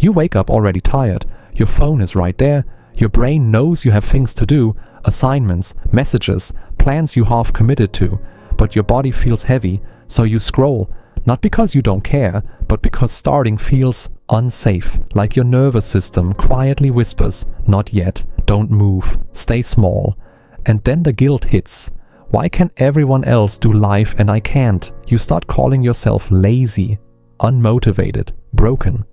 You wake up already tired, your phone is right there, your brain knows you have things to do, assignments, messages, plans you half committed to, but your body feels heavy, so you scroll, not because you don't care, but because starting feels unsafe, like your nervous system quietly whispers, not yet, don't move, stay small. And then the guilt hits. Why can everyone else do life and I can't? You start calling yourself lazy, unmotivated, broken.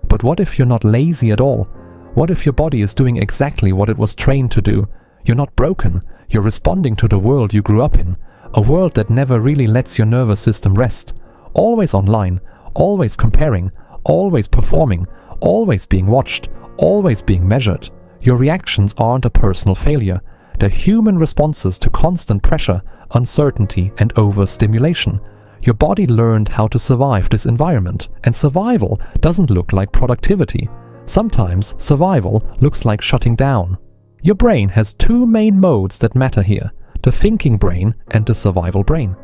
But what if you're not lazy at all? What if your body is doing exactly what it was trained to do? You're not broken, you're responding to the world you grew up in, a world that never really lets your nervous system rest. Always online, always comparing, always performing, always being watched, always being measured. Your reactions aren't a personal failure. They're human responses to constant pressure, uncertainty, and overstimulation. Your body learned how to survive this environment, and survival doesn't look like productivity. Sometimes survival looks like shutting down. Your brain has two main modes that matter here: the thinking brain and the survival brain.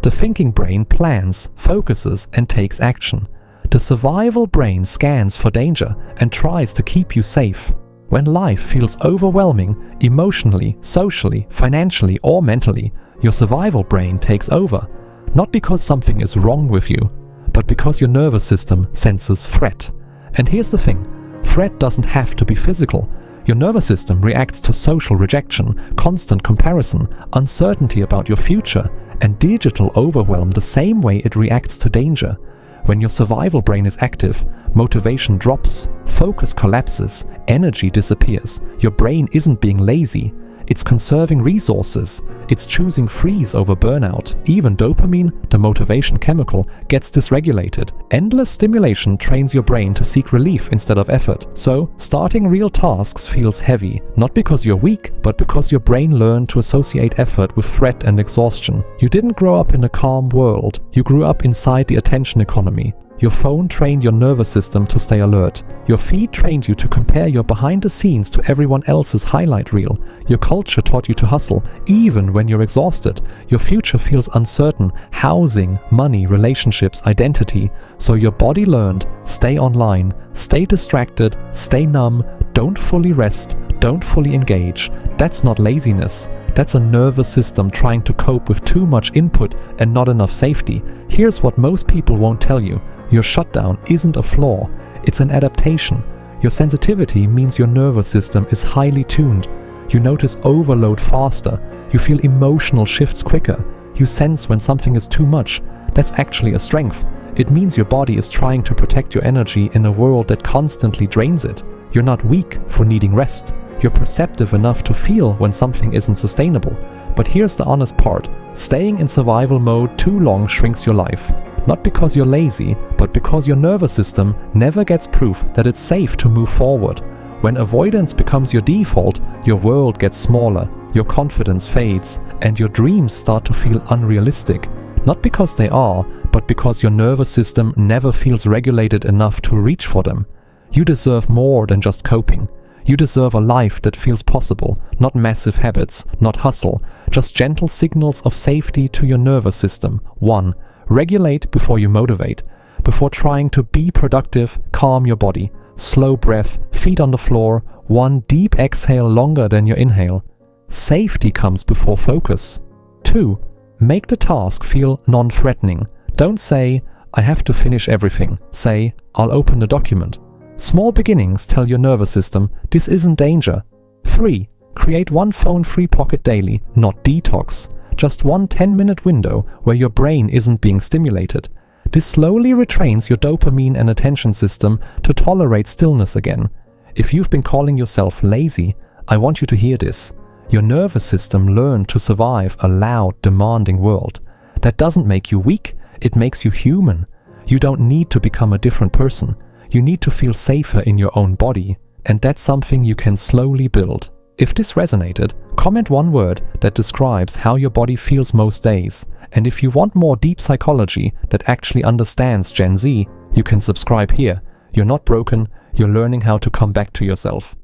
The thinking brain plans, focuses, and takes action. The survival brain scans for danger and tries to keep you safe. When life feels overwhelming, emotionally, socially, financially, or mentally, your survival brain takes over. Not because something is wrong with you, but because your nervous system senses threat. And here's the thing, threat doesn't have to be physical. Your nervous system reacts to social rejection, constant comparison, uncertainty about your future, and digital overwhelm the same way it reacts to danger. When your survival brain is active, motivation drops, focus collapses, energy disappears. Your brain isn't being lazy, it's conserving resources. It's choosing freeze over burnout. Even dopamine, the motivation chemical, gets dysregulated. Endless stimulation trains your brain to seek relief instead of effort. So, starting real tasks feels heavy, not because you're weak, but because your brain learned to associate effort with threat and exhaustion. You didn't grow up in a calm world. You grew up inside the attention economy. Your phone trained your nervous system to stay alert. Your feed trained you to compare your behind the scenes to everyone else's highlight reel. Your culture taught you to hustle, even when you're exhausted. Your future feels uncertain: housing, money, relationships, identity. So your body learned, stay online, stay distracted, stay numb, don't fully rest, don't fully engage. That's not laziness. That's a nervous system trying to cope with too much input and not enough safety. Here's what most people won't tell you. Your shutdown isn't a flaw, it's an adaptation. Your sensitivity means your nervous system is highly tuned. You notice overload faster, you feel emotional shifts quicker, you sense when something is too much. That's actually a strength. It means your body is trying to protect your energy in a world that constantly drains it. You're not weak for needing rest. You're perceptive enough to feel when something isn't sustainable. But here's the honest part. Staying in survival mode too long shrinks your life. Not because you're lazy, but because your nervous system never gets proof that it's safe to move forward. When avoidance becomes your default, your world gets smaller, your confidence fades, and your dreams start to feel unrealistic. Not because they are, but because your nervous system never feels regulated enough to reach for them. You deserve more than just coping. You deserve a life that feels possible, not massive habits, not hustle, just gentle signals of safety to your nervous system. 1. Regulate before you motivate. Before trying to be productive, calm your body. Slow breath, feet on the floor, one deep exhale longer than your inhale. Safety comes before focus. 2. Make the task feel non-threatening. Don't say, I have to finish everything. Say, I'll open the document. Small beginnings tell your nervous system, this isn't danger. 3. Create one phone-free pocket daily, not detox. Just one 10-minute window where your brain isn't being stimulated. This slowly retrains your dopamine and attention system to tolerate stillness again. If you've been calling yourself lazy, I want you to hear this. Your nervous system learned to survive a loud, demanding world. That doesn't make you weak, it makes you human. You don't need to become a different person. You need to feel safer in your own body, and that's something you can slowly build. If this resonated, comment one word that describes how your body feels most days. And if you want more deep psychology that actually understands Gen Z, you can subscribe here. You're not broken, you're learning how to come back to yourself.